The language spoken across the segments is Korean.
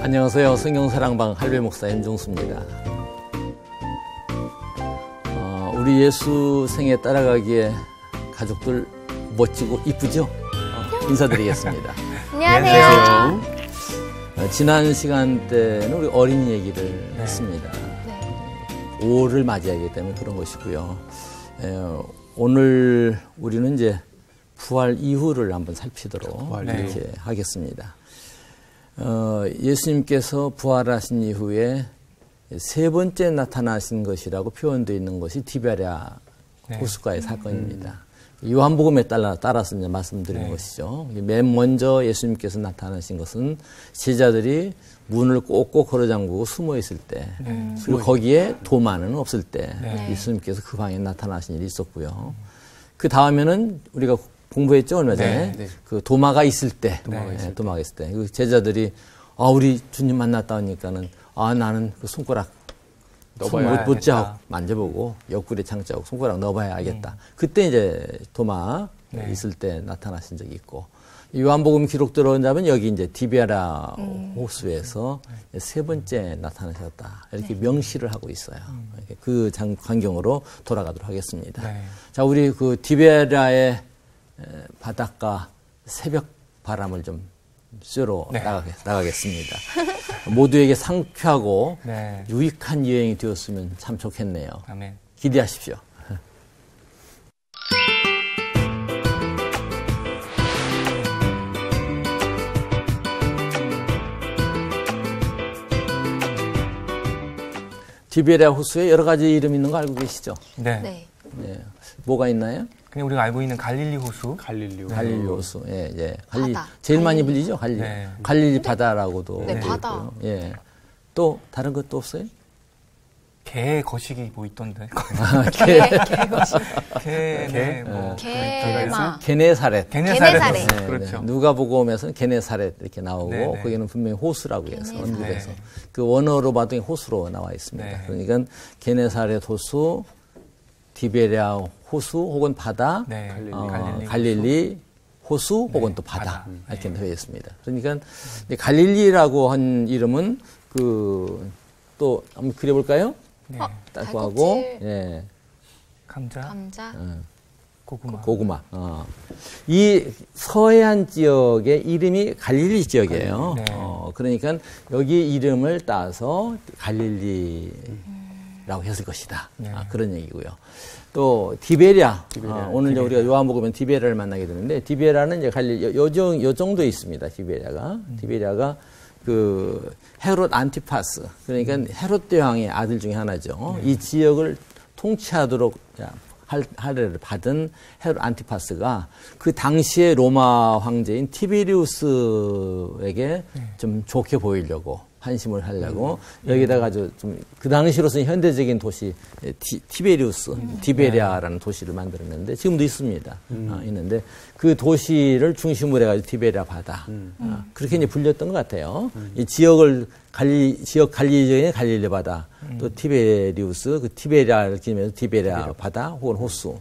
안녕하세요. 성경사랑방 할배 목사 임종수입니다. 우리 예수 생에 따라가기에 가족들 멋지고 이쁘죠? 인사드리겠습니다. 안녕하세요. 지난 시간 때는 우리 어린이 얘기를 했습니다. 5월을 맞이하기 때문에 그런 것이고요. 오늘 우리는 이제 부활 이후를 한번 살피도록 이렇게 하겠습니다. 예수님께서 부활하신 이후에 세 번째 나타나신 것이라고 표현되어 있는 것이 디베랴 호숫가의 사건입니다. 요한복음에 따라서 이제 말씀드리는 것이죠. 맨 먼저 예수님께서 나타나신 것은 제자들이 문을 꼭꼭 걸어잠그고 숨어 있을 때, 그리고 거기에 도마는 없을 때 예수님께서 그 방에 나타나신 일이 있었고요. 그 다음에는 우리가 공부했죠, 얼마 전에. 그 도마가 있을 때, 도마가 있을 때. 그 제자들이, 우리 주님 만났다 하니까는, 나는 그 손가락, 못자국 만져보고, 옆구리 창자국 손가락 넣어봐야 알겠다. 그때 이제 도마 있을 때 나타나신 적이 있고, 요한복음 기록대로 한다면 여기 이제 디베랴 호수에서 세 번째 나타나셨다. 이렇게 명시를 하고 있어요. 그 광경으로 돌아가도록 하겠습니다. 자, 우리 그 디베랴의 바닷가 새벽 바람을 좀 쐬러 나가겠습니다. 모두에게 상쾌하고 유익한 여행이 되었으면 참 좋겠네요. 아멘. 기대하십시오. 디베랴 호수에 여러 가지 이름 있는 거 알고 계시죠? 네. 뭐가 있나요? 그냥 우리가 알고 있는 갈릴리 호수. 갈릴리 호수. 갈릴리 바다. 제일 많이 불리죠, 갈릴리. 갈릴리 바다라고도 바다. 있고요. 또 다른 것도 없어요? 개 거식이 뭐 있던데. 개 거식. 게네사렛. 게네사렛. 그렇죠. 누가복음에서는 게네사렛 이렇게 나오고 거기는 분명히 호수라고 해서 언급해서 그 원어로 봐도 호수로 나와 있습니다. 그러니까 게네사렛 호수, 디베랴 호수 혹은 바다, 갈릴리 호수 혹은 또 바다 이렇게 되어 있습니다. 그러니까 갈릴리라고 한 이름은 또 한번 그려볼까요? 딸꾹하고 감자. 고구마. 이 서해안 지역의 이름이 갈릴리 지역이에요. 그러니까 여기 이름을 따서 갈릴리라고 했을 것이다. 그런 얘기고요. 또 디베랴. 오늘 이제 우리가 요한복음은 디베랴를 만나게 되는데 디베랴는 이제 갈릴리 요 정도에 있습니다. 디베랴가 그 헤롯 안티파스, 그러니까 헤롯 대왕의 아들 중에 하나죠. 이 지역을 통치하도록 할례를 받은 헤롯 안티파스가 그 당시의 로마 황제인 티베리우스에게 좀 좋게 보이려고 환심을 하려고 여기다가 좀 그 당시로서는 현대적인 도시 티베리우스, 디베랴라는 도시를 만들었는데 지금도 있습니다. 있는데 그 도시를 중심으로 해가지고 디베랴 바다 그렇게 이제 불렸던 것 같아요. 이 지역 갈릴리의 갈릴리 바다, 또 티베리우스, 그 티베랴를 기념해서 디베랴 바다 혹은 호수.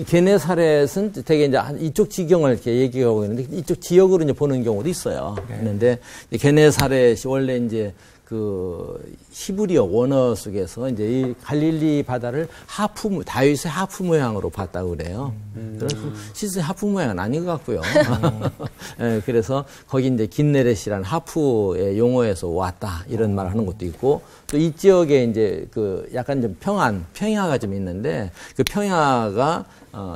게네사렛은 되게 이제 이쪽 지경을 이렇게 얘기하고 있는데 이쪽 지역으로 이제 보는 경우도 있어요. 있는데 게네사렛이 원래 이제 그 히브리어 원어 속에서 이제 이 갈릴리 바다를 다윗의 하프 모양으로 봤다고 그래요. 그래서 실제 하프 모양은 아닌 것 같고요. 그래서 거기 이제 긴네렛이라는 하프의 용어에서 왔다 이런 말을 하는 것도 있고 또 이 지역에 이제 그 약간 좀 평야가 좀 있는데 그 평야가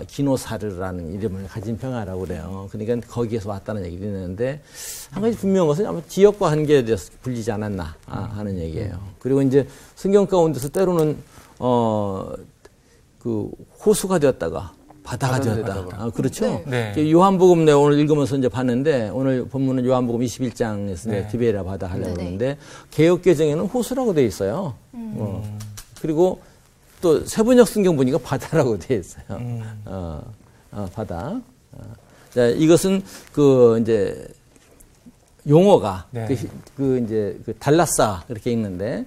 기노사르라는 이름을 가진 평야라고 그래요. 그러니까 거기에서 왔다는 얘기를 있는데 한 가지 분명한 것은 아마 지역과 관계돼서 불리지 않았나 하는 얘기예요. 그리고 이제 성경 가운데서 때로는 그 호수가 되었다가 바다가 되었다. 그렇죠? 요한복음 내가 오늘 읽으면서 이제 봤는데 오늘 본문은 요한복음 21장에서 디베랴 바다 하려고 했는데 개역개정에는 호수라고 되어 있어요. 그리고 또 세번역 성경 보니까 바다라고 되어 있어요. 바다. 자, 이것은 그 이제 용어가 이제 그 달라싸 이렇게 읽는데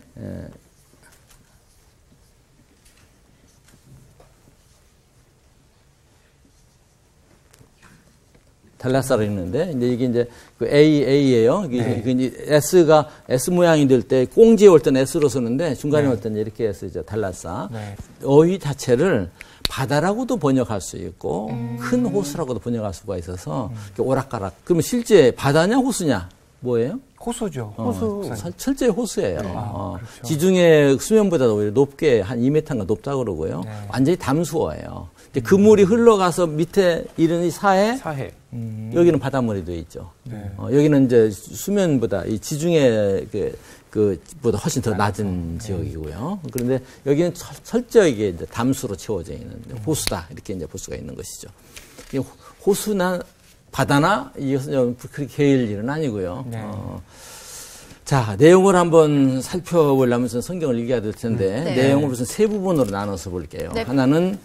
달라사로 있는데 이제 이게 이제 그 AA예요. 이게 이제 S가 S 모양이 될 때 꽁지에 올 때는 S로 쓰는데 중간에 올 때는 이렇게 쓰죠. 달라사. 어휘 자체를 바다라고도 번역할 수 있고 큰 호수라고도 번역할 수가 있어서 오락가락. 그러면 실제 바다냐 호수냐 뭐예요? 호수죠. 호수. 철저히 호수예요. 그렇죠. 지중해 수면보다 오히려 높게 한 2m인가 높다고 그러고요. 완전히 담수어예요. 그 물이 흘러가서 밑에 이르는 사해. 여기는 바닷물이 돼 있죠. 여기는 이제 수면보다 이 지중해 그보다 훨씬 더 낮은 지역이고요. 그런데 여기는 철저하게 이제 담수로 채워져 있는 호수다 이렇게 이제 볼 수가 있는 것이죠. 호수나 바다나 이것은 그렇게 개일 일은 아니고요. 자, 내용을 한번 살펴보려면 성경을 읽어야 될 텐데 내용을 무슨 세 부분으로 나눠서 볼게요. 하나는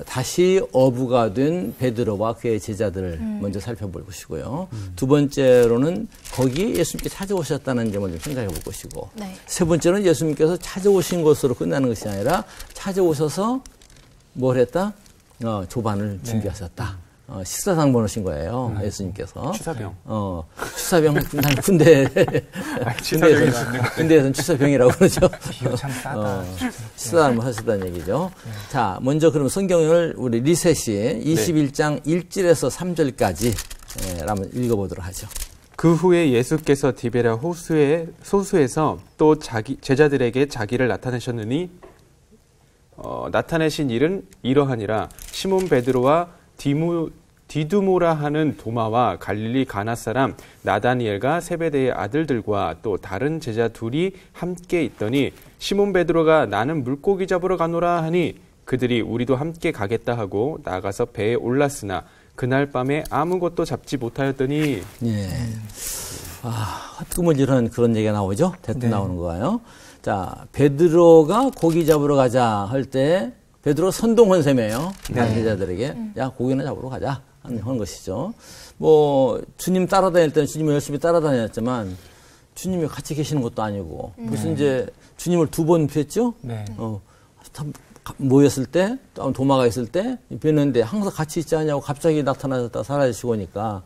다시 어부가 된 베드로와 그의 제자들을 먼저 살펴볼 것이고요. 두 번째로는 거기 예수님께 찾아오셨다는 점을 좀 생각해 볼 것이고, 세 번째로는 예수님께서 찾아오신 것으로 끝나는 것이 아니라 찾아오셔서 뭘 했다? 조반을 준비하셨다. 식사상 보내신 거예요. 예수님께서. 취사병. 취사병, 난 군대에서는 취사병이라고 그러죠. 비유 참 싸다. 식사상을 하셨다는 얘기죠. 자, 먼저 그럼 성경을 우리 리셋이 21장 1절에서 3절까지 한번 읽어보도록 하죠. 그 후에 예수께서 디베랴 호수에서 또 제자들에게 자기를 나타내셨느니 나타내신 일은 이러하니라. 시몬 베드로와 디두모라 하는 도마와 갈릴리 가나 사람 나다니엘과 세베대의 아들들과 또 다른 제자 둘이 함께 있더니 시몬 베드로가 나는 물고기 잡으러 가노라 하니 그들이 우리도 함께 가겠다 하고 나가서 배에 올랐으나 그날 밤에 아무것도 잡지 못하였더니 헛구물질은 그런 얘기가 나오죠. 대뜸 나오는 거예요. 자, 베드로가 고기 잡으러 가자 할 때 베드로 선동한 셈이에요. 다른 제자들에게 야 고기나 잡으러 가자 하는 것이죠. 뭐 주님 따라다닐 때는 주님을 열심히 따라다녔지만 주님이 같이 계시는 것도 아니고 무슨 이제 주님을 두 번 뵀죠. 모였을 때 또 도마가 있을 때 뵀는데 항상 같이 있지 않냐고 갑자기 나타나셨다 사라지시고 오니까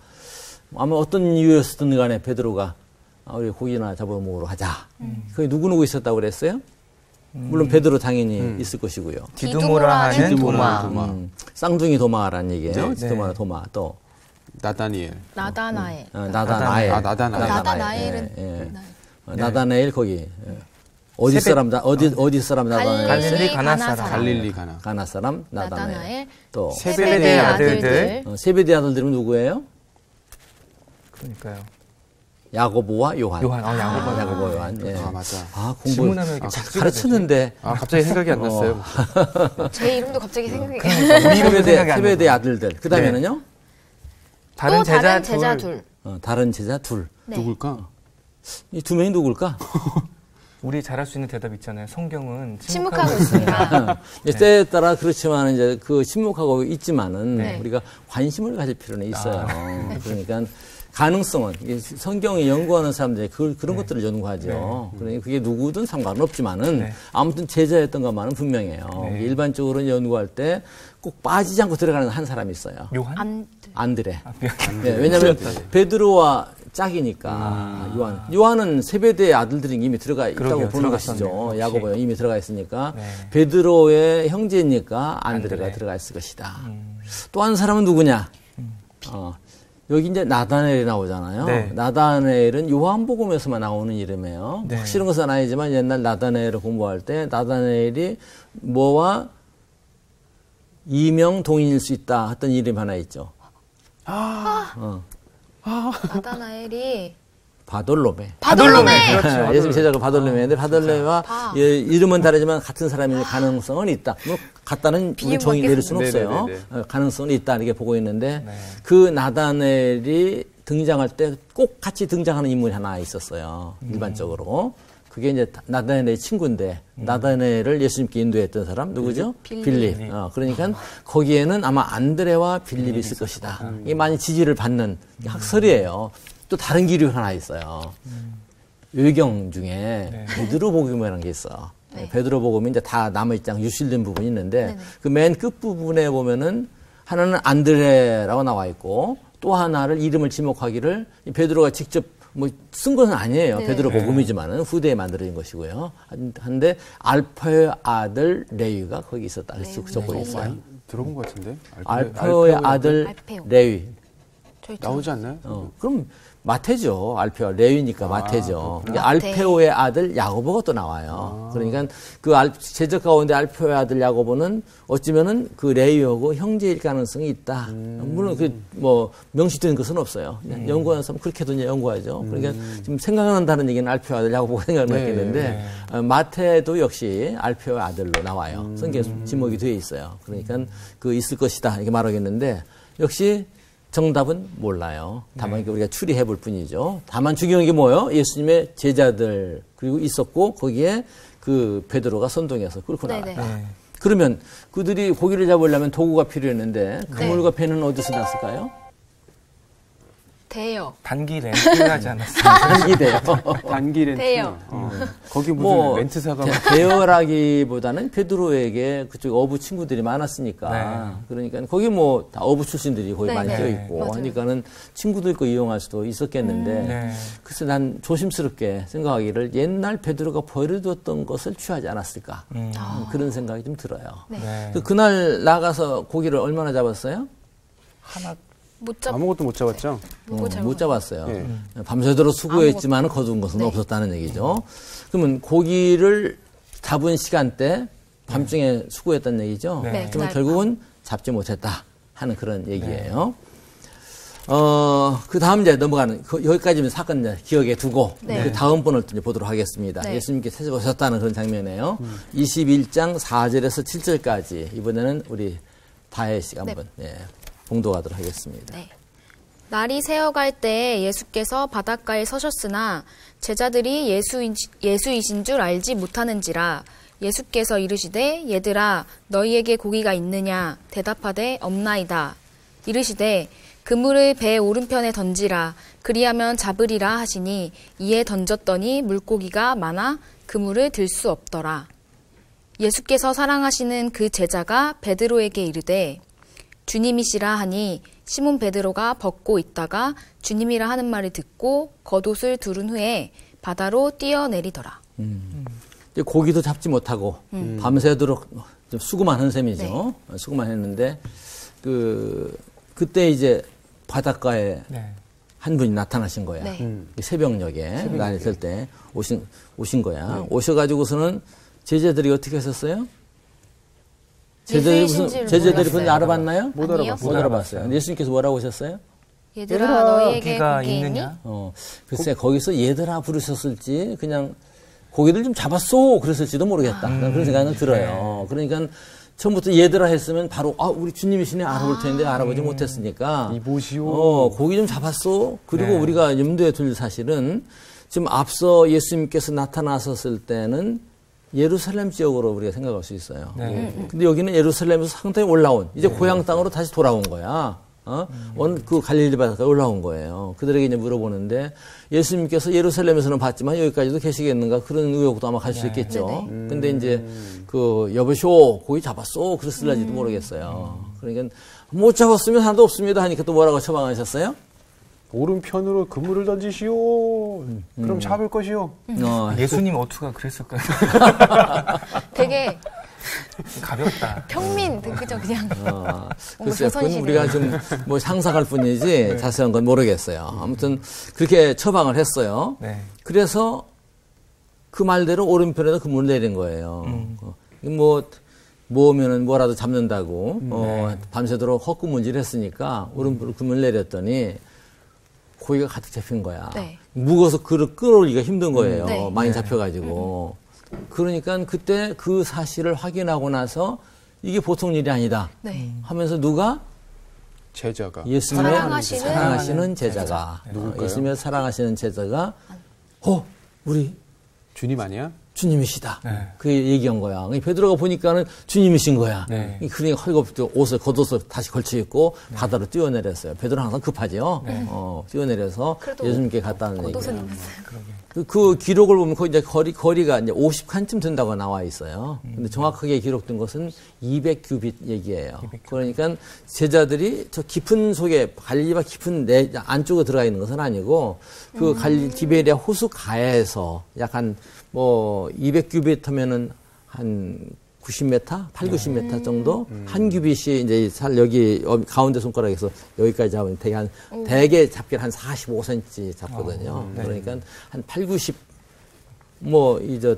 아마 어떤 이유였든 간에 베드로가 우리 고기나 잡으러 먹으러 가자. 거기 누구누구 있었다고 그랬어요? 물론 베드로 당연히 있을 것이고요. 디두모라 하는 도마. 쌍둥이 도마라는 얘기예요. 디두모라 도마. 또 나다나엘. 나다나엘 거기. 어디 사람 나다나엘? 갈릴리 가나 사람. 갈릴리 가나 사람 나다나엘. 또 세베대의 아들들. 세베대 아들들은 누구예요? 그러니까요. 야고보와 요한. 야고보 요한. 맞아. 공부 잘 가르쳤는데. 갑자기 생각이 안 났어요. 제 이름도 갑자기 생각이 안 나요. 세베대 아들들. 그 다음에는요? 다른 제자 둘. 다른 제자 둘. 누굴까? 이 두 명이 누굴까? 우리 잘할 수 있는 대답 있잖아요. 성경은 침묵하고 있습니다. 때에 따라 그렇지만 이제 그 침묵하고 있지만은 우리가 관심을 가질 필요는 있어요. 그러니까 가능성은 성경에 연구하는 사람들이 그런 것들을 연구하죠. 그러니까 그게 누구든 상관은 없지만은 아무튼 제자였던 것만은 분명해요. 일반적으로 연구할 때 꼭 빠지지 않고 들어가는 한 사람이 있어요. 요한? 안드레. 왜냐하면 베드로와 짝이니까 요한은 세베대의 아들들이 이미 들어가 있다고 보는 것이죠. 야고보 이미 들어가 있으니까 베드로의 형제니까 안드레가 들어가 있을 것이다. 또 한 사람은 누구냐? 여기 이제 나다나엘이 나오잖아요. 나다나엘은 요한복음에서만 나오는 이름이에요. 확실한 것은 아니지만 옛날 나다나엘을 공부할 때 나다나엘이 뭐와 이명 동인일 수 있다 했던 이름 하나 있죠. 나다나엘이 바돌로메. 그렇죠. 예수님 제자가 바돌로메인데 바돌로메와 이름은 다르지만 같은 사람일 가능성은 있다. 뭐 같다는 종이 내릴 수는 없어요. 가능성은 있다 이렇게 보고 있는데 그 나다나엘이 등장할 때 꼭 같이 등장하는 인물이 하나 있었어요. 일반적으로. 그게 이제 나다나엘의 친구인데 나다나엘을 예수님께 인도했던 사람 누구죠? 빌립. 그러니까 거기에는 아마 안드레와 빌립이 있을 것이다. 이게 많이 지지를 받는 학설이에요. 또 다른 기류 하나 있어요. 외경 중에 베드로복음이라는 게 있어. 베드로복음이 이제 다 남아있지 않고 유실된 부분이 있는데 그 맨 끝부분에 보면은 하나는 안드레라고 나와 있고 또 하나를 이름을 지목하기를 이 베드로가 직접 뭐 쓴 것은 아니에요. 네. 베드로 복음이지만은 후대에 만들어진 것이고요. 한데 알파의 아들 레위가 거기 있었다. 그래서 적고 있어요. 들어본 것 같은데. 알페오의 아들 알페오. 레위. 저희 나오지 않나요? 그럼 마태죠. 알페오 레위니까 마태죠. 그러니까 마태. 알페오의 아들 야고보가 또 나와요. 그러니까 그 제적 가운데 알페오의 아들 야고보는 어쩌면은 그 레위하고 형제일 가능성이 있다. 물론 그 뭐 명시되는 것은 없어요. 그냥 연구하는 사람 그렇게도 이제 연구하죠. 그러니까 지금 생각난다는 얘기는 알페오 아들 야고보가 생각났겠는데 마태도 역시 알페오의 아들로 나와요. 성경 지목이 되어 있어요. 그러니까 그 있을 것이다 이렇게 말하겠는데 역시 정답은 몰라요. 다만 우리가 추리해 볼 뿐이죠. 다만 중요한 게 뭐예요? 예수님의 제자들 그리고 있었고 거기에 그 베드로가 선동해서 끌고 네네. 나갔다. 그러면 그들이 고기를 잡으려면 도구가 필요했는데 그물과 배는 어디서 났을까요? 대요. 단기 렌트하지 않았어요. 단기대요. 단기 렌트. 돼요. 거기 무슨 뭐 렌트사가 대여라기보다는 베드로에게 그쪽 어부 친구들이 많았으니까 네. 그러니까 거기 뭐 다 어부 출신들이 거기 많이 네. 끼어 있고 맞아요. 하니까는 친구들 거 이용할 수도 있었겠는데 네. 그래서 난 조심스럽게 생각하기를 옛날 베드로가 버려뒀던 것을 취하지 않았을까 그런 생각이 좀 들어요. 네. 그날 나가서 고기를 얼마나 잡았어요? 하나 못 잡. 아무것도 못 잡았죠? 못 잡았어요. 네. 밤새도록 수고했지만 거둔 것은 없었다는 얘기죠. 그러면 고기를 잡은 시간대 밤중에 수고했다는 얘기죠. 네. 그러면 네. 결국은 잡지 못했다 하는 그런 얘기예요. 그 다음 이제 넘어가는 여기까지는 사건 이제 기억에 두고 그 다음 번을 이제 보도록 하겠습니다. 네. 예수님께 찾아오셨다는 그런 장면이에요. 21장 4절에서 7절까지 이번에는 우리 다혜 씨가 한번 봉독하도록 하겠습니다. 네. 날이 새어갈 때 예수께서 바닷가에 서셨으나 제자들이 예수이신 줄 알지 못하는지라 예수께서 이르시되 얘들아 너희에게 고기가 있느냐 대답하되 없나이다. 이르시되 그물을 배 오른편에 던지라 그리하면 잡으리라 하시니 이에 던졌더니 물고기가 많아 그물을 들 수 없더라. 예수께서 사랑하시는 그 제자가 베드로에게 이르되 주님이시라 하니 시몬 베드로가 벗고 있다가 주님이라 하는 말을 듣고 겉옷을 두른 후에 바다로 뛰어내리더라. 고기도 잡지 못하고 밤새도록 좀 수고만 한 셈이죠. 수고만 했는데 그때 이제 바닷가에 한 분이 나타나신 거야. 새벽녘에 날이 설 때 오신 거야. 오셔가지고서는 제자들이 어떻게 했었어요? 제자들이 그런지 알아봤나요? 못 아니요. 알아봤어요. 못 알아봤어요. 근데 예수님께서 뭐라고 하셨어요? 얘들아 너희에게 고기가 고기 있니? 있느냐? 글쎄 거기서 얘들아 부르셨을지 그냥 고기들 좀 잡았소 그랬을지도 모르겠다. 그런 생각은 들어요. 그러니까 처음부터 얘들아 했으면 바로 우리 주님이시네 알아볼 텐데 알아보지 못했으니까 이보시오. 고기 좀 잡았소. 그리고 우리가 염두에 둘 사실은 지금 앞서 예수님께서 나타나셨을 때는 예루살렘 지역으로 우리가 생각할 수 있어요. 근데 여기는 예루살렘에서 상당히 올라온 이제 고향 땅으로 다시 돌아온 거야. 그 갈릴리 바닷가에 올라온 거예요. 그들에게 이제 물어보는데 예수님께서 예루살렘에서는 봤지만 여기까지도 계시겠는가 그런 의혹도 아마 가질 수 있겠죠. 근데 이제 여보쇼 고기 잡았소 그랬을지도 모르겠어요. 그러니까 못 잡았으면 하나도 없습니다 하니까 또 뭐라고 처방하셨어요? 오른편으로 그물을 던지시오. 그럼 잡을 것이오. 예수님 어투가 그랬을까요? 되게 가볍다. 평민 그죠 그냥 글쎄요, 그건 조선시대. 우리가 좀 뭐 상상할 뿐이지 자세한 건 모르겠어요. 아무튼 그렇게 처방을 했어요. 그래서 그 말대로 오른편에도 그물을 내린 거예요. 모으면은 뭐라도 잡는다고 밤새도록 헛구문질 했으니까 오른편으로 그물을 내렸더니 고기가 가득 잡힌 거야. 무거워서 그를 끌어올리기가 힘든 거예요. 많이 잡혀가지고. 그러니까 그때 그 사실을 확인하고 나서 이게 보통 일이 아니다 하면서 누가? 제자가. 예수님의 사랑하시는 사랑하시는 제자가. 누굴까요? 예수님의 사랑하시는 제자가 우리 주님 아니야? 주님이시다. 네. 그 얘기한 거야. 베드로가 보니까는 주님이신 거야. 네. 그러니까 헐겁게 옷을 걷어서 다시 걸쳐 입고 바다로 뛰어내렸어요. 베드로는 항상 급하죠. 뛰어내려서 예수님께 갔다는 얘기예요. 그 기록을 보면 거기 이제 거리가 이제 50칸쯤 된다고 나와 있어요. 근데 정확하게 기록된 것은 200규빗 얘기예요. 그러니까 제자들이 저 깊은 속에 갈릴리가 깊은 안쪽에 들어가 있는 것은 아니고 그 갈릴리 디베리아 호수 가에서 약간 뭐 200규빗 하면은 한 90m, 8, 90m 정도 한 규빗이 이제 여기 가운데 손가락에서 여기까지 잡으면 대개 잡기를 한 45cm 잡거든요. 그러니까 한 8, 90 뭐 이제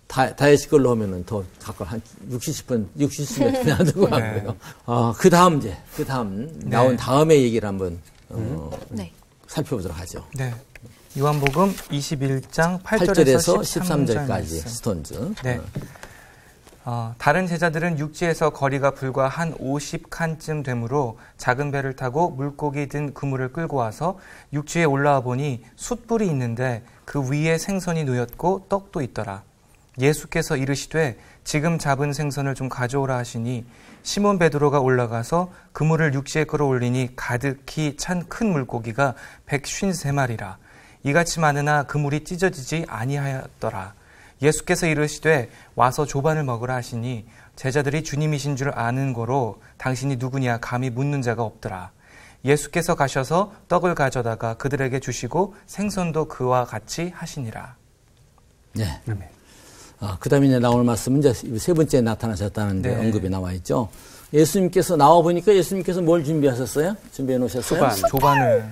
다이어트 걸로 하면은 더 가까워 한 60m 나는 것 같고요. 그 다음 나온 다음에 얘기를 한번 살펴보도록 하죠. 네. 요한복음 21장 8절에서 13절까지 13절까지 스톤즈. 네. 다른 제자들은 육지에서 거리가 불과 한 50칸쯤 되므로 작은 배를 타고 물고기 든 그물을 끌고 와서 육지에 올라와 보니 숯불이 있는데 그 위에 생선이 놓였고 떡도 있더라. 예수께서 이르시되 지금 잡은 생선을 좀 가져오라 하시니 시몬 베드로가 올라가서 그물을 육지에 끌어올리니 가득히 찬 큰 물고기가 153마리라. 이같이 많으나 그물이 찢어지지 아니하였더라. 예수께서 이르시되 와서 조반을 먹으라 하시니 제자들이 주님이신 줄 아는 거로 당신이 누구냐 감히 묻는 자가 없더라. 예수께서 가셔서 떡을 가져다가 그들에게 주시고 생선도 그와 같이 하시니라. 네. 그 다음에 이제 나올 말씀은 이제 세 번째 나타나셨다는 데 언급이 나와 있죠. 예수님께서 나와 보니까 예수님께서 뭘 준비하셨어요? 준비해 놓으셨어요? 조반을.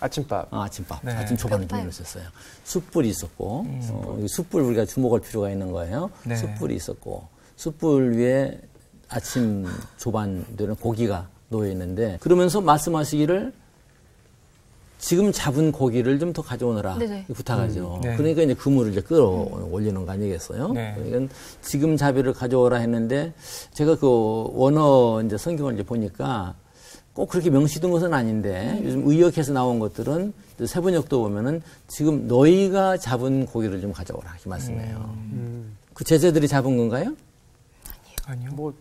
아침밥. 아침밥. 네. 아침 조반을 준비해 놓으셨어요. 숯불이 있었고, 숯불 우리가 주목할 필요가 있는 거예요. 네. 숯불이 있었고, 숯불 위에 아침 조반 되는 고기가 놓여 있는데, 그러면서 말씀하시기를 지금 잡은 고기를 좀 더 가져오너라 부탁하죠. 네. 그러니까 이제 그물을 이제 끌어올리는 거 아니겠어요? 네. 그러니까 지금 자비를 가져오라 했는데 제가 그 원어 이제 성경을 이제 보니까 꼭 그렇게 명시된 것은 아닌데 요즘 의역해서 나온 것들은 세번역도 보면은 지금 너희가 잡은 고기를 좀 가져오라 이렇게 말씀해요. 그 제자들이 잡은 건가요? 아니요. 뭐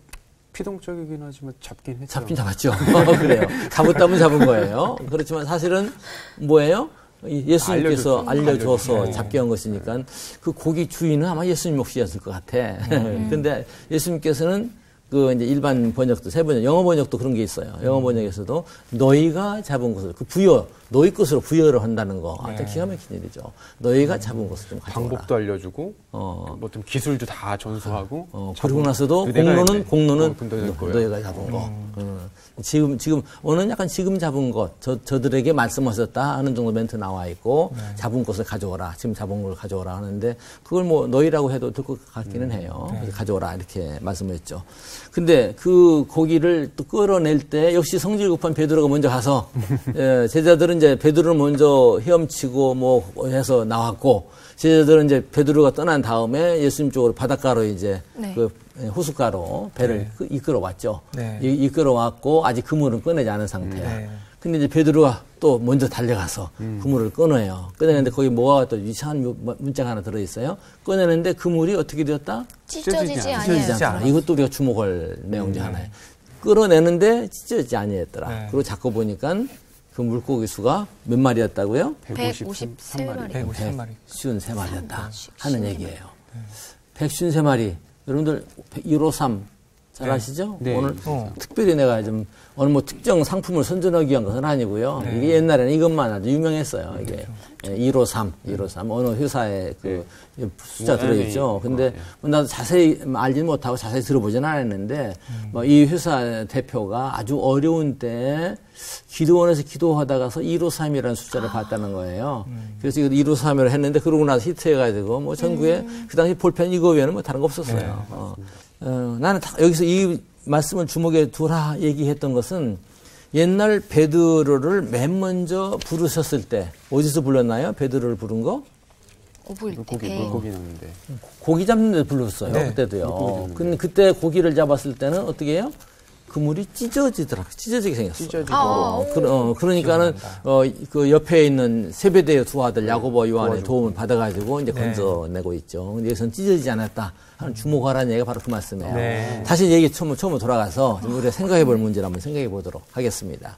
피동적이긴 하지만 잡긴 했죠. 잡긴 잡았죠. 그래요. 잡았다면 잡은 거예요. 그렇지만 사실은 뭐예요? 예수님께서 알려줘서 잡게 한 것이니까 그 고기 주인은 아마 예수님 몫이었을 것 같아. 근데 예수님께서는 그 이제 일반 번역도 세 번역, 영어 번역도 그런 게 있어요. 영어 번역에서도 너희가 잡은 것을 그 부여, 너희 것으로 부여를 한다는 거. 아주 기가 막힌 일이죠. 너희가 잡은 것을 좀 가져와라. 방법도 알려주고, 뭐 좀 기술도 다 전수하고. 그러고 나서도 공로는 너희가 잡은 거. 지금 오늘 약간 지금 잡은 것, 저들에게 말씀하셨다 하는 정도 멘트 나와 있고 잡은 것을 가져오라. 지금 잡은 걸 가져오라 하는데 그걸 뭐 너희라고 해도 될 것 같기는 해요. 그래서 가져오라 이렇게 말씀했죠. 근데 그 고기를 또 끌어낼 때 역시 성질 급한 베드로가 먼저 가서 제자들은 이제 베드로를 먼저 헤엄치고 뭐 해서 나왔고 제자들은 이제 베드로가 떠난 다음에 예수님 쪽으로 바닷가로 이제 그 호숫가로 배를 이끌어 왔죠. 이끌어 왔고 아직 그물은 꺼내지 않은 상태야. 근데 이제 베드로가 또 먼저 달려가서 그물을 꺼내요. 꺼내는데 거기 뭐가 또 이상한 문자가 하나 들어있어요. 꺼내는데 그물이 어떻게 되었다? 찢어지지 않더라. 이것도 우리가 주목할 내용 중 하나예요. 끌어내는데 찢어지지 아니했더라. 그리고 자꾸 보니까 그 물고기 수가 몇 마리였다고요? 153마리. 153마리였다 하는 얘기예요. 153마리. 여러분들 153 잘 아시죠? 네. 오늘 특별히 내가 좀 어느 뭐 특정 상품을 선전하기 위한 것은 아니고요. 이게 옛날에는 이것만 아주 유명했어요. 이게 153 어느 회사에 그 숫자 들어있죠. 근데 나도 자세히 알지는 못하고 자세히 들어보지는 않았는데 뭐 이 회사 대표가 아주 어려운 때 기도원에서 기도하다가서 153이라는 숫자를 봤다는 거예요. 그래서 이거 153이라고 했는데 그러고 나서 히트해가지고 뭐 전국에 그 당시 볼펜 이거 외에는 뭐 다른 거 없었어요. 나는 여기서 이 말씀을 주목에 두라 얘기했던 것은 옛날 베드로를 맨 먼저 부르셨을 때 어디서 불렀나요? 베드로를 부른 거? 물고기 넣는데. 고기 잡는 데 불렀어요. 그때도요. 근데 그때 고기를 잡았을 때는 어떻게 해요? 그물이 찢어지게 생겼어. 찢어지고. 그러니까는 그 옆에 있는 세베대의 두 아들 야고보와 요한의 도움을 받아가지고 이제 건져내고 있죠. 근데 여기서는 찢어지지 않았다 하는 주목하라는 얘기가 바로 그 말씀이에요. 네. 다시 얘기 처음으로 돌아가서 우리가 생각해볼 문제를 한번 생각해 보도록 하겠습니다.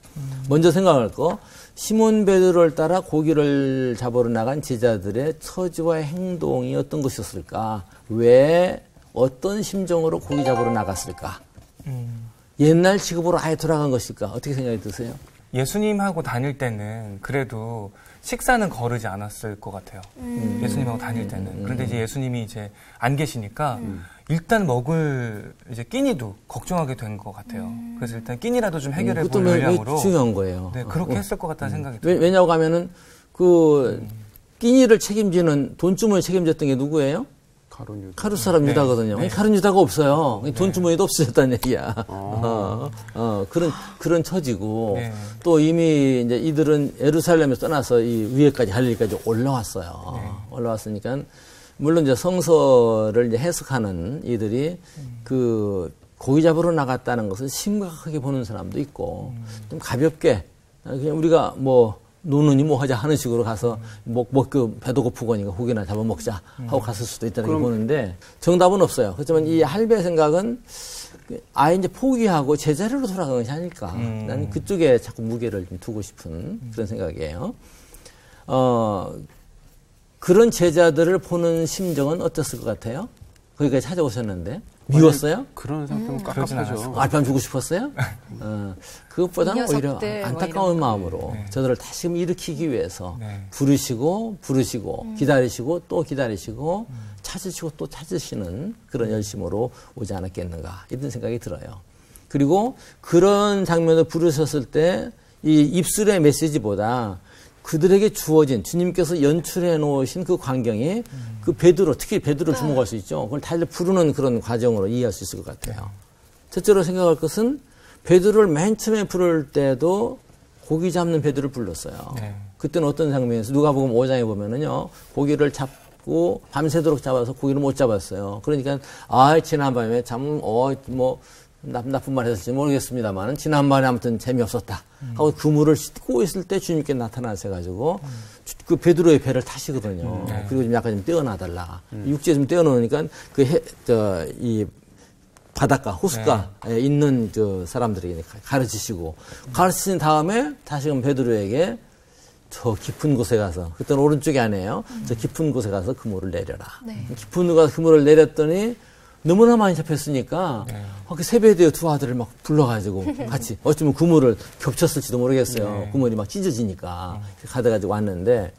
먼저 생각할 거, 시몬 베드로를 따라 고기를 잡으러 나간 제자들의 처지와 행동이 어떤 것이었을까? 왜 어떤 심정으로 고기 잡으러 나갔을까? 옛날 직업으로 아예 돌아간 것일까? 어떻게 생각이 드세요? 예수님하고 다닐 때는 그래도 식사는 거르지 않았을 것 같아요. 예수님하고 다닐 때는. 그런데 이제 예수님이 이제 안 계시니까 일단 먹을 이제 끼니도 걱정하게 된 것 같아요. 그래서 일단 끼니라도 좀 해결해 볼 의향으로. 중요한 거예요. 네, 그렇게 했을 것 같다는 생각이 들어요. 왜냐고 하면은 그 끼니를 책임지는 돈주머니 책임졌던 게 누구예요? 가룟 사람 유다거든요. 네. 가룟 유다가 없어요. 돈주머니도 없어졌다는 얘기야. 그런 처지고 네. 또 이미 이제 이들은 예루살렘에서 떠나서 이 위에까지 갈릴리까지 올라왔어요. 올라왔으니까 물론 이제 성서를 이제 해석하는 이들이 그 고기 잡으러 나갔다는 것을 심각하게 보는 사람도 있고 좀 가볍게 그냥 우리가 뭐 노느니 뭐 하자 하는 식으로 가서 배도 고프거니까 고기나 잡아먹자 하고 갔을 수도 있다는 게 보는데 정답은 없어요. 그렇지만 이 할배의 생각은 아예 이제 포기하고 제자리로 돌아간 것이 아닐까. 나는 그쪽에 자꾸 무게를 좀 두고 싶은 그런 생각이에요. 그런 제자들을 보는 심정은 어땠을 것 같아요? 거기까지 찾아오셨는데 미웠어요? 그런 상태면 깝깝하죠. 알밤 주고 싶었어요? 그것보다는 오히려 안타까운 마음으로 저들을 다시금 일으키기 위해서 부르시고 기다리시고 또 기다리시고 찾으시고 또 찾으시는 그런 열심으로 오지 않았겠는가 이런 생각이 들어요. 그리고 그런 장면을 부르셨을 때 이 입술의 메시지보다 그들에게 주어진 주님께서 연출해 놓으신 그 광경이 그 특히 베드로를 주목할 수 있죠. 그걸 다들 부르는 그런 과정으로 이해할 수 있을 것 같아요. 첫째로 생각할 것은 베드로를 맨 처음에 부를 때도 고기 잡는 베드로를 불렀어요. 그때는 어떤 장면에서 누가복음 5장에 보면은요. 고기를 잡고 밤새도록 잡아서 고기를 못 잡았어요. 그러니까 지난밤에 참 나쁜 말 했을지 모르겠습니다만 지난번에 아무튼 재미없었다 하고 그물을 씻고 있을 때 주님께 나타나셔가지고 그 베드로의 배를 타시거든요. 그리고 좀 약간 좀 떼어놔달라. 육지에 좀 떼어놓으니까 이 바닷가 호숫가에 있는 사람들에게 가르치시고 가르치신 다음에 다시금 베드로에게 저 깊은 곳에 가서 그때는 오른쪽이 아니에요. 저 깊은 곳에 가서 그물을 내려라. 깊은 곳에 가서 그물을 내렸더니 너무나 많이 잡혔으니까 그 세베대의 두 아들을 막 불러가지고 같이 어쩌면 그물을 겹쳤을지도 모르겠어요. 그물이 막 찢어지니까 가져가지고 왔는데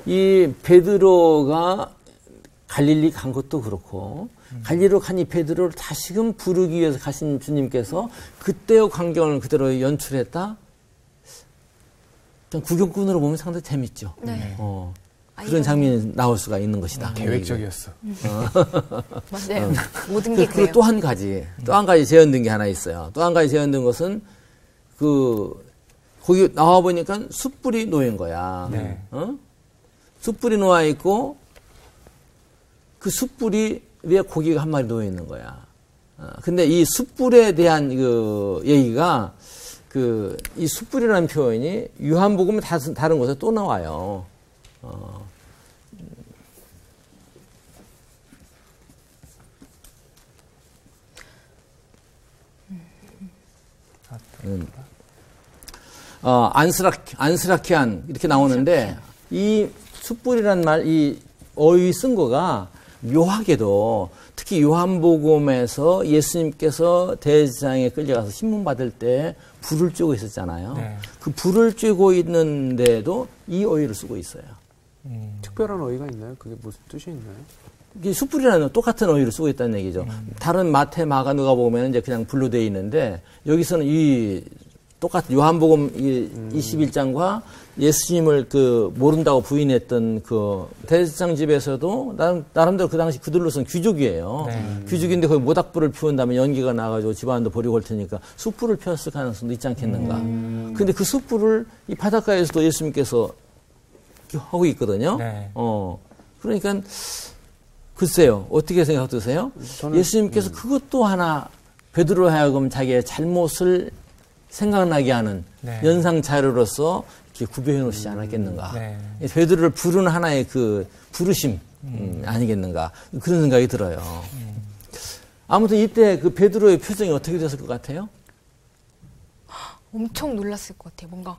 이 베드로가 갈릴리 간 것도 그렇고 갈릴리로 간 이 베드로를 다시금 부르기 위해서 가신 주님께서 그때의 광경을 그대로 연출했다. 그냥 구경꾼으로 보면 상당히 재밌죠. 그런 장면이 나올 수가 있는 것이다. 계획적이었어. 맞아요. 모든 게 그리고 또 한 가지 재현된 게 하나 있어요. 또 한 가지 재현된 것은 거기 나와 보니까 숯불이 놓인 거야. 숯불이 놓아 있고 그 숯불이 위에 고기가 한 마리 놓여 있는 거야. 근데 이 숯불에 대한 얘기가 이 숯불이라는 표현이 요한복음 다른 곳에 또 나와요. 안스라키안 이렇게 나오는데 이 숯불이란 말, 이 어휘 쓴 거가 묘하게도 특히 요한복음에서 예수님께서 대제사장에 끌려가서 신문 받을 때 불을 쬐고 있었잖아요. 그 불을 쬐고 있는데도 이 어휘를 쓰고 있어요. 특별한 어휘가 있나요? 그게 무슨 뜻이 있나요? 이게 숯불이라는 똑같은 어휘를 쓰고 있다는 얘기죠. 다른 마태, 마가, 누가복음에는 이제 그냥 불로 되어 있는데 여기서는 이 똑같은 요한복음 21장과 예수님을 모른다고 부인했던 대제사장 집에서도 나름대로 그 당시 그들로서는 귀족이에요. 귀족인데 거기 모닥불을 피운 다음에 연기가 나가지고 집안도 버리고 올 테니까 숯불을 피웠을 가능성도 있지 않겠는가. 근데 그 숯불을 이 바닷가에서도 예수님께서 하고 있거든요. 그러니까 글쎄요. 어떻게 생각하세요? 예수님께서 그것도 하나 베드로 하여금 자기의 잘못을 생각나게 하는 네. 연상 자료로서 이렇게 구별해 놓지 않았겠는가. 네. 베드로를 부르는 하나의 그 부르심 아니겠는가. 그런 생각이 들어요. 아무튼 이때 그 베드로의 표정이 어떻게 됐을 것 같아요? 엄청 놀랐을 것 같아요. 뭔가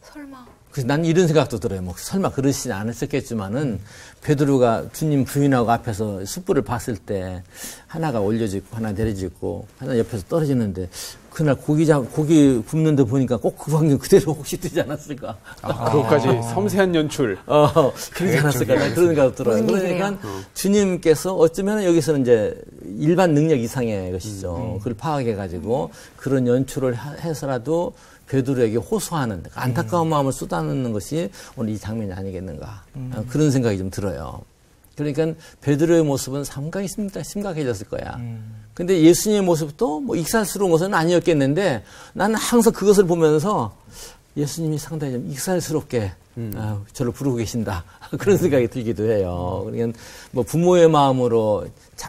설마. 그래서 난 이런 생각도 들어요. 뭐 설마 그러시지 않았었겠지만은 베드로가 주님 부인하고 앞에서 숯불을 봤을 때 하나가 올려지고 하나 내려지고 하나 옆에서 떨어지는데 그날 고기 굽는 데 보니까 꼭 그 광경 그대로 혹시 뜨지 않았을까? 그것까지 섬세한 연출. 그러지 않았을까? 난 그런 생각도 들어요. 그러니까 주님께서 어쩌면 여기서는 이제 일반 능력 이상의 것이죠. 그걸 파악해가지고 그런 연출을 해서라도 베드로에게 호소하는 안타까운 마음을 쏟아내는 것이 오늘 이 장면이 아니겠는가. 그런 생각이 좀 들어요. 그러니까 베드로의 모습은 상당히 심각해졌을 거야. 근데 예수님의 모습도 뭐 익살스러운 것은 아니었겠는데 나는 항상 그것을 보면서 예수님이 상당히 좀 익살스럽게 저를 부르고 계신다. 그런 생각이 들기도 해요. 그러니까 뭐 부모의 마음으로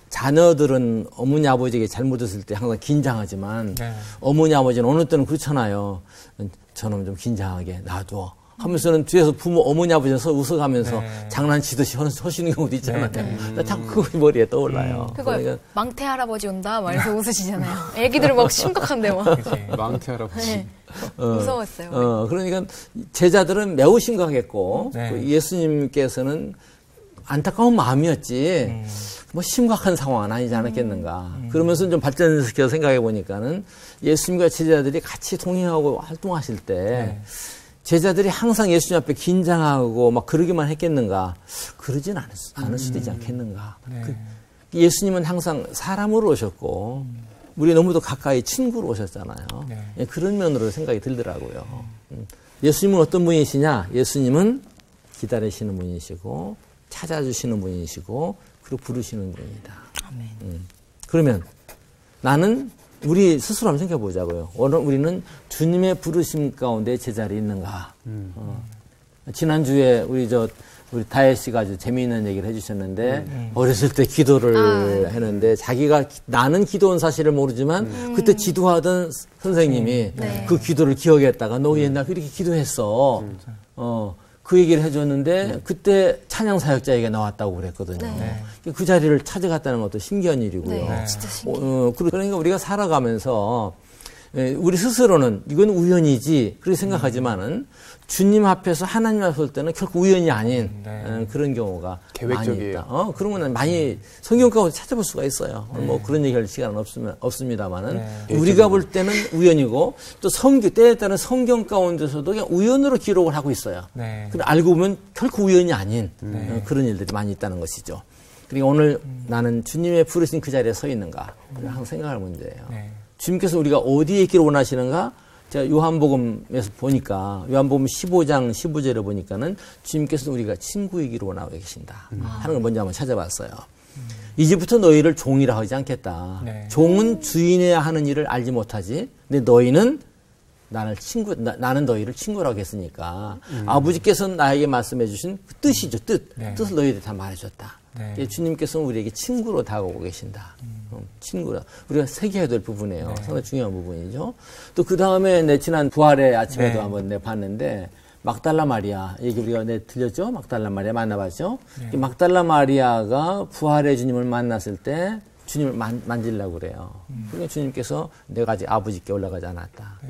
자녀들은 어머니 아버지에게 잘못했을 때 항상 긴장하지만 네. 어머니 아버지는 어느 때는 그렇잖아요. 저놈 좀 긴장하게 놔둬. 하면서는 뒤에서 어머니 아버지는 웃어가면서 네. 장난치듯이 하시는 경우도 있잖아요. 나 자꾸 그 머리에 떠올라요. 그거 그러니까 망태 할아버지 온다 말해서 웃으시잖아요. 애기들은 막 심각한데 막. 망태 할아버지. 네. 무서웠어요. 그러니까 제자들은 매우 심각했고 네. 그 예수님께서는 안타까운 마음이었지 뭐 심각한 상황은 아니지 않았겠는가. 그러면서 좀 발전시켜서 생각해 보니까는 예수님과 제자들이 같이 동행하고 활동하실 때 네. 제자들이 항상 예수님 앞에 긴장하고 막 그러기만 했겠는가. 그러진 않을 수도 있지 않겠는가. 네. 예수님은 항상 사람으로 오셨고 우리 너무도 가까이 친구로 오셨잖아요. 네. 예, 그런 면으로 생각이 들더라고요. 예수님은 어떤 분이시냐? 예수님은 기다리시는 분이시고 찾아주시는 분이시고 그리고 부르시는 분이다. 아멘. 그러면 나는 우리 스스로 한번 생각해 보자고요. 우리는 주님의 부르심 가운데 제자리에 있는가? 지난주에 우리 다혜 씨가 아주 재미있는 얘기를 해주셨는데 어렸을 때 기도를 했는데 자기가 나는 기도한 사실을 모르지만 그때 지도하던 선생님이 그 기도를 기억했다가 너 옛날 그렇게 기도했어. 그 얘기를 해줬는데 그때 찬양 사역자에게 나왔다고 그랬거든요. 그 자리를 찾아갔다는 것도 신기한 일이고요. 진짜 신기해요. 그러니까 우리가 살아가면서 우리 스스로는 이건 우연이지 그렇게 생각하지만은 주님 앞에서 하나님 앞에 설 때는 결코 우연이 아닌 그런 경우가 계획적이에요. 많이 있다. 그런 거는 많이 성경 가운데 찾아볼 수가 있어요. 뭐 그런 얘기할 시간은 없습니다만은 우리가 볼 때는 우연이고 또 때에 따른 성경 가운데서도 그냥 우연으로 기록을 하고 있어요. 근데 알고 보면 결코 우연이 아닌 그런 일들이 많이 있다는 것이죠. 그러니까 오늘 나는 주님의 부르신 그 자리에 서 있는가 항상 생각할 문제예요. 주님께서 우리가 어디에 있기를 원하시는가? 제가 요한복음에서 보니까 요한복음 15장 15절에 보니까는 주님께서 우리가 친구이기를 원하고 계신다 하는 걸 먼저 한번 찾아봤어요. 이제부터 너희를 종이라 하지 않겠다. 종은 주인해야 하는 일을 알지 못하지. 근데 너희는 나는 너희를 친구라고 했으니까 아버지께서 나에게 말씀해 주신 그 뜻이죠. 뜻을 너희들 다 말해줬다. 주님께서는 우리에게 친구로 다가오고 계신다. 친구라. 우리가 새겨야 될 부분이에요. 상당히 중요한 부분이죠. 또 그 다음에 지난 부활의 아침에도 한번 봤는데 막달라 마리아 얘기 우리가 들렸죠? 막달라 마리아 만나봤죠? 막달라 마리아가 부활의 주님을 만났을 때 주님을 만지려고 그래요. 그러니까 주님께서 내가 아직 아버지께 올라가지 않았다.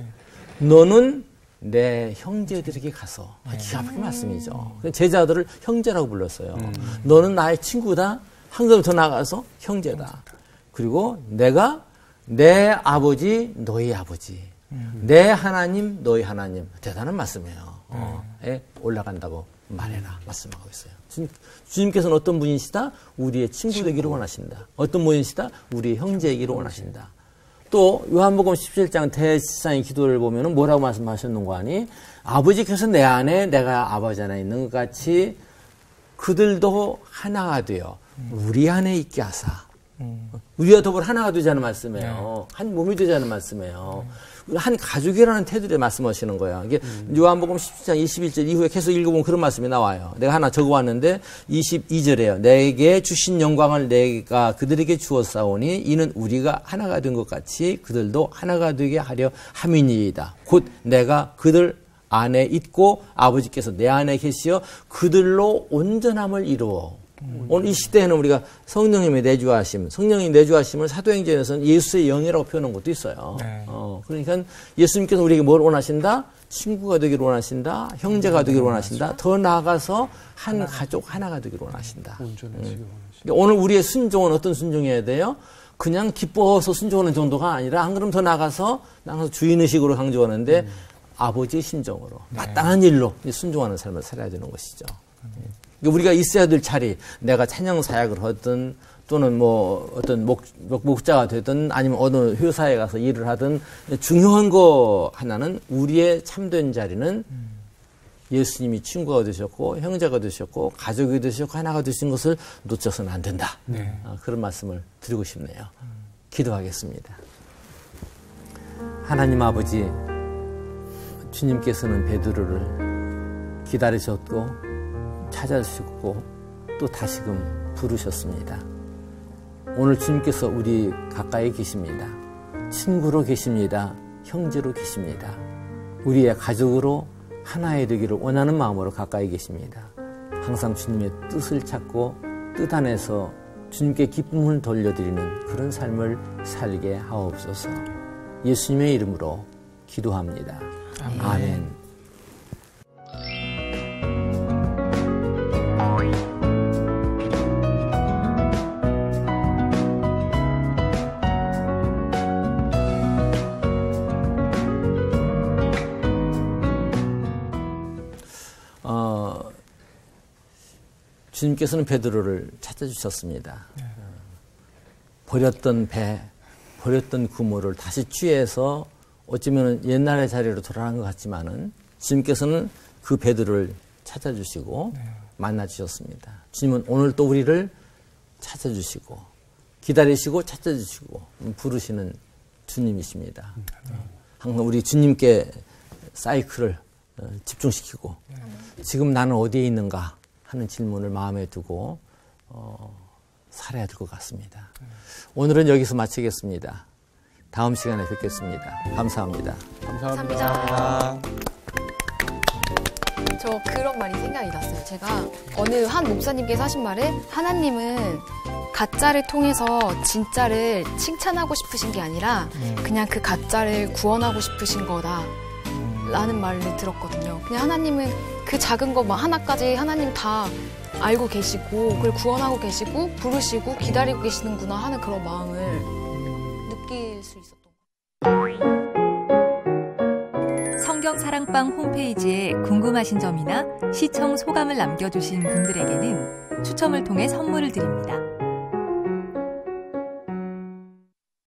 너는 내 형제들에게 가서 기가 막힌 말씀이죠. 제자들을 형제라고 불렀어요. 너는 나의 친구다. 한 걸음 더 나가서 형제다. 그리고 내가 내 아버지 너희 아버지 내 하나님 너희 하나님 대단한 말씀이에요. 올라간다고 말해라 말씀하고 있어요. 주님께서는 어떤 분이시다? 우리의 친구 되기를 원하신다. 어떤 분이시다? 우리의 형제이기를 원하신다. 또 요한복음 17장 대지상의 기도를 보면은 뭐라고 말씀하셨는가 하니 아버지께서 내 안에 내가 아버지 안에 있는 것 같이 그들도 하나가 되어 우리 안에 있게 하사 우리와 더불어 하나가 되자는 말씀이에요. 한 몸이 되자는 말씀이에요. 한 가족이라는 태도를 말씀하시는 거예요. 이게 요한복음 17장 21절 이후에 계속 읽어보면 그런 말씀이 나와요. 내가 하나 적어왔는데 22절에요. 내게 주신 영광을 내가 그들에게 주었사오니 이는 우리가 하나가 된 것 같이 그들도 하나가 되게 하려 함이니이다. 곧 내가 그들 안에 있고 아버지께서 내 안에 계시어 그들로 온전함을 이루어. 오늘 이 시대에는 우리가 성령님의 내주하심, 성령의 내주하심을 사도행전에서는 예수의 영이라고 표현한 것도 있어요. 네. 그러니까 예수님께서 우리에게 뭘 원하신다? 친구가 되기를 원하신다. 형제가 되기를 원하신다. 더 나아가서 한 가족 하나가 되기를 원하신다. 오늘 우리의 순종은 어떤 순종해야 돼요? 그냥 기뻐서 순종하는 정도가 아니라 한 걸음 더 나가서 주인의식으로 강조하는데 아버지의 심정으로 마땅한 일로 순종하는 삶을 살아야 되는 것이죠. 우리가 있어야 될 자리, 내가 찬양 사역을 하든 또는 뭐 어떤 목자가 되든 아니면 어느 회사에 가서 일을 하든 중요한 거 하나는 우리의 참된 자리는 예수님이 친구가 되셨고 형제가 되셨고 가족이 되셨고 하나가 되신 것을 놓쳐서는 안 된다. 네. 그런 말씀을 드리고 싶네요. 기도하겠습니다. 하나님 아버지, 주님께서는 베드로를 기다리셨고 찾아주셨고 또 다시금 부르셨습니다. 오늘 주님께서 우리 가까이 계십니다. 친구로 계십니다. 형제로 계십니다. 우리의 가족으로 하나가 되기를 원하는 마음으로 가까이 계십니다. 항상 주님의 뜻을 찾고 뜻 안에서 주님께 기쁨을 돌려드리는 그런 삶을 살게 하옵소서. 예수님의 이름으로 기도합니다. 아멘. 주님께서는 베드로를 찾아주셨습니다. 버렸던 배, 버렸던 그물을 다시 취해서 어쩌면 옛날의 자리로 돌아간 것 같지만은 주님께서는 그 베드로를 찾아주시고 만나주셨습니다. 주님은 오늘 또 우리를 찾아주시고 기다리시고 찾아주시고 부르시는 주님이십니다. 항상 우리 주님께 사이클을 집중시키고 지금 나는 어디에 있는가 하는 질문을 마음에 두고 살아야 될 것 같습니다. 오늘은 여기서 마치겠습니다. 다음 시간에 뵙겠습니다. 감사합니다. 감사합니다. 저 그런 말이 생각이 났어요. 제가 어느 한 목사님께서 하신 말에 하나님은 가짜를 통해서 진짜를 칭찬하고 싶으신 게 아니라 그냥 그 가짜를 구원하고 싶으신 거다 라는 말을 들었거든요. 그냥 하나님은 그 작은 것 하나까지 하나님 다 알고 계시고 그걸 구원하고 계시고 부르시고 기다리고 계시는구나 하는 그런 마음을 느낄 수 있었던 것 같아요. 성경사랑방 홈페이지에 궁금하신 점이나 시청 소감을 남겨주신 분들에게는 추첨을 통해 선물을 드립니다.